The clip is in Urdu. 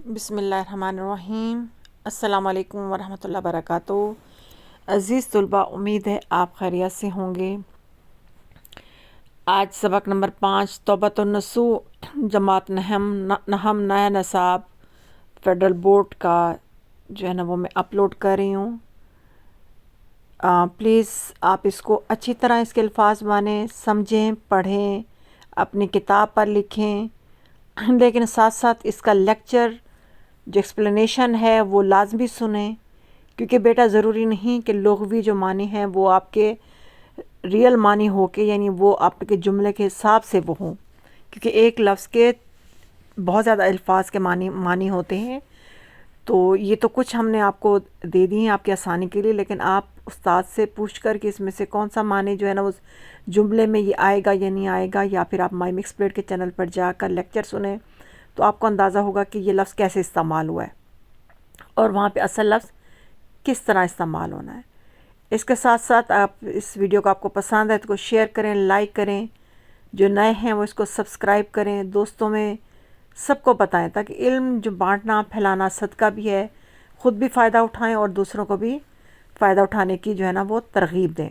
بسم اللہ الرحمن الرحیم۔ السلام علیکم ورحمۃ اللہ وبرکاتہ۔ عزیز طلباء، امید ہے آپ خیریت سے ہوں گے۔ آج سبق نمبر 5 توبۃ النصوح جماعت نہم نیا نصاب فیڈرل بورڈ کا جو ہے نا وہ میں اپلوڈ کر رہی ہوں۔ پلیز آپ اس کو اچھی طرح اس کے الفاظ مانیں، سمجھیں، پڑھیں، اپنی کتاب پر لکھیں، لیکن ساتھ ساتھ اس کا لیکچر جو ایکسپلینیشن ہے وہ لازمی سنیں، کیونکہ بیٹا ضروری نہیں کہ لغوی جو معنی ہیں وہ آپ کے ریئل معنی ہو کے یعنی وہ آپ کے جملے کے حساب سے وہ ہوں، کیونکہ ایک لفظ کے بہت زیادہ الفاظ کے معنی ہوتے ہیں۔ تو یہ تو کچھ ہم نے آپ کو دے دی ہیں آپ کی آسانی کے لیے، لیکن آپ استاد سے پوچھ کر کہ اس میں سے کون سا معنی جو ہے نا اس جملے میں یہ آئے گا یا نہیں آئے گا، یا پھر آپ مائی مکس پلیٹ کے چینل پر جا کر لیکچر سنیں تو آپ کو اندازہ ہوگا کہ یہ لفظ کیسے استعمال ہوا ہے اور وہاں پہ اصل لفظ کس طرح استعمال ہونا ہے۔ اس کے ساتھ ساتھ آپ اس ویڈیو کو آپ کو پسند ہے تو شیئر کریں، لائک کریں، جو نئے ہیں وہ اس کو سبسکرائب کریں، دوستوں میں سب کو بتائیں، تاکہ علم جو بانٹنا پھیلانا صدقہ بھی ہے، خود بھی فائدہ اٹھائیں اور دوسروں کو بھی فائدہ اٹھانے کی جو ہے نا وہ ترغیب دیں۔